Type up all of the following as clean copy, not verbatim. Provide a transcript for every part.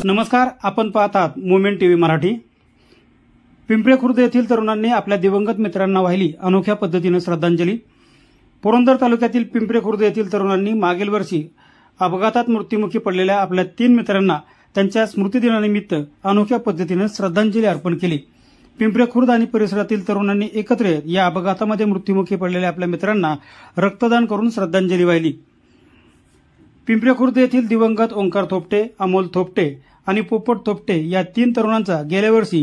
नमस्कार, आपण पाहत आहात मुवमेंट टीव्ही मराठी। पिंपळे खुर्द येथील तरुणांनी आपल्या दिवंगत मित्रांना वाहिली अनोख्या पद्धतीने श्रद्धांजली। पुरंदर तालुक्यातील पिंपळे खुर्द येथील तरुणांनी मागील वर्षी अपघातात मृत्युमुखी पडलेल्या आपल्या 3 मित्रांना त्यांच्या स्मृतिदिनानिमित्त अनोख्या पद्धतीने श्रद्धांजली अर्पण केली। पिंपळे खुर्द आणि परिसरातील तरुणांनी एकत्र येत या अपघातामध्ये मृत्युमुखी पडलेल्या आपल्या मित्रांना रक्तदान करून श्रद्धांजली वाहिली। पिंपळे खुर्द येथील दिवंगत ओंकार थोपटे, अमोल थोपटे आणि पोपट थोपटे या 3 तरुणांचा गेल्या वर्षी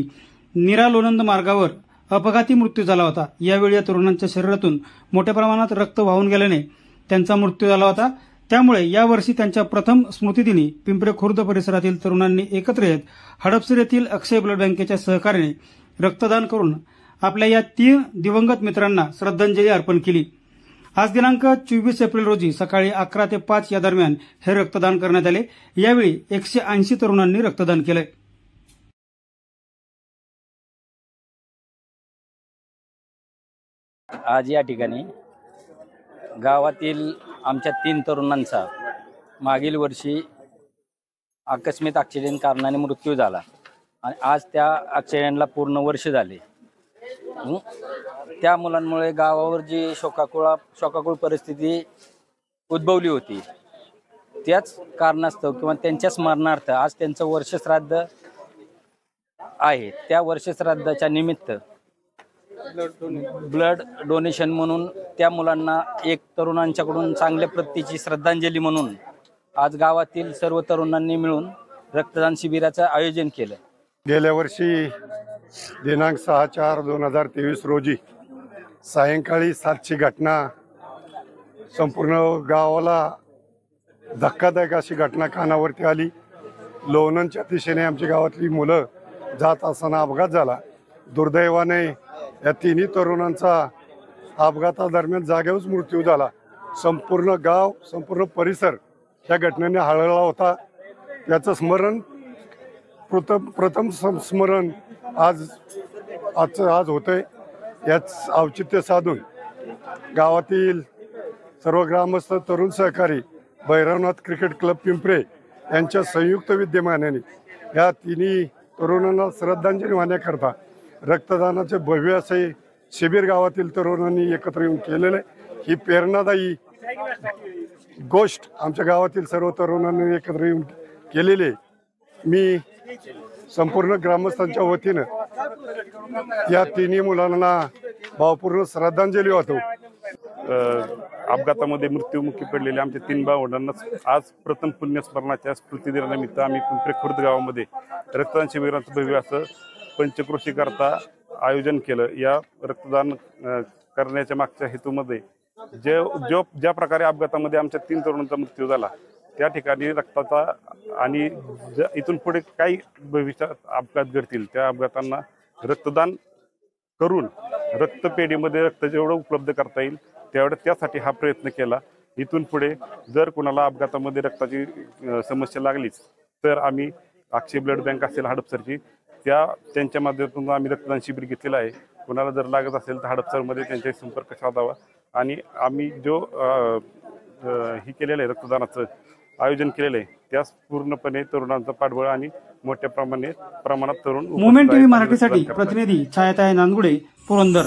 नीरा लोणंद मार्गावर अपघाती मृत्यू झाला होता। यावेळी या तरुणांच्या शरीरातून मोठ्या प्रमाणात रक्त वाहून गेल्याने त्यांचा मृत्यू झाला होता। त्यामुळे यावर्षी त्यांच्या प्रथम स्मृतिदिनी पिंपळे खुर्द परिसरातील तरुणांनी एकत्र येत हडपसर येथील अक्षय ब्लड बँकेच्या सहकार्याने रक्तदान करून आपल्या या 3 दिवंगत मित्रांना श्रद्धांजली अर्पण केली। आज दिनांक 24 एप्रिल रोजी सकाळी 11 ते 5 या दरम्यान हे रक्तदान करण्यात आले। यावेळी 180 तरुणांनी रक्तदान केले। आज या ठिकाणी गावातील आमच्या 3 तरुणांचा मागील वर्षी आकस्मिक ॲक्सिडेंट कारणाने मृत्यू झाला आणि आज त्या ॲक्सिडेंटला पूर्ण वर्ष झाले। त्या मुलांमुळे गावावर जी शोकाकुळ परिस्थिती उद्भवली होती, त्याच कारणास्तव किंवा त्यांच्या स्मरणार्थ आज त्यांचं वर्षश्राद्ध आहे। त्या वर्षश्राद्धाच्या निमित्त ब्लड डोनेशन म्हणून त्या मुलांना एक तरुणांच्याकडून चांगल्या प्रतीची श्रद्धांजली म्हणून आज गावातील सर्व तरुणांनी मिळून रक्तदान शिबिराचं आयोजन केलं। गेल्या वर्षी दिनांक 6/4/2023 रोजी सायंकाळी 7ची घटना संपूर्ण गावाला धक्कादायक अशी घटना कानावरती आली। लोणंदच्या दिशेने आमच्या गावातली मुलं जात असताना अपघात झाला। दुर्दैवाने या 3 तरुणांचा अपघातादरम्यान जागेवरच मृत्यू झाला। संपूर्ण गाव, संपूर्ण परिसर या घटनेने हळहळला होता। याचं स्मरण प्रथम स्मरण आज होतंय। याच औचित्य साधून गावातील सर्व ग्रामस्थ, तरुण सहकारी, भैरवनाथ क्रिकेट क्लब पिंपळे यांच्या संयुक्त विद्यमानाने या 3 तरुणांना श्रद्धांजली वाहण्याकरता रक्तदानाचे भव्य असे शिबिर गावातील तरुणांनी एकत्र येऊन केलेले। ही प्रेरणादायी गोष्ट आमच्या गावातील सर्व तरुणांनी एकत्र येऊन केलेली। मी संपूर्ण ग्रामस्थांच्या वतीनं या 3 मुलांना भावपूर्ण श्रद्धांजली वाहतो। अपघातामध्ये मृत्युमुखी पडलेल्या आमच्या 3 भावंडांना आज प्रथम पुण्यस्मरणाच्या स्मृतिदिनानिमित्त आम्ही पिंपळे खुर्द गावामध्ये रक्तदान शिबिराचं भव्य असं पंचक्रोशी करता आयोजन केलं। या रक्तदान करण्याच्या मागच्या हेतूमध्ये ज्या प्रकारे अपघातामध्ये आमच्या 3 तरुणांचा मृत्यू झाला, त्या ठिकाणी रक्ताचा आणि इथून पुढे काही भविष्यात अपघात घडतील त्या अपघातांना रक्तदान करून रक्तपेढीमध्ये रक्त जेवढं उपलब्ध करता येईल तेवढं त्यासाठी हा प्रयत्न केला। इथून पुढे जर कोणाला अपघातामध्ये रक्ताची समस्या लागलीच तर आम्ही अक्षय ब्लड बँक असेल हडपसरची, त्यांच्या माध्यमातून आम्ही रक्तदान शिबिर घेतलेलं आहे। कोणाला जर लागत असेल तर हडपसरमध्ये त्यांच्याशी संपर्क साधावा आणि आम्ही जो ही केलेलं आहे रक्तदानाचं आयोजन केलेलं आहे त्यास पूर्णपणे तरुणांचा पाठबळ आणि मोठ्या प्रमाणात तरुण। मुवमेंट टीव्ही मराठीसाठी प्रतिनिधी छायाताई नांदगुडे, पुरंदर।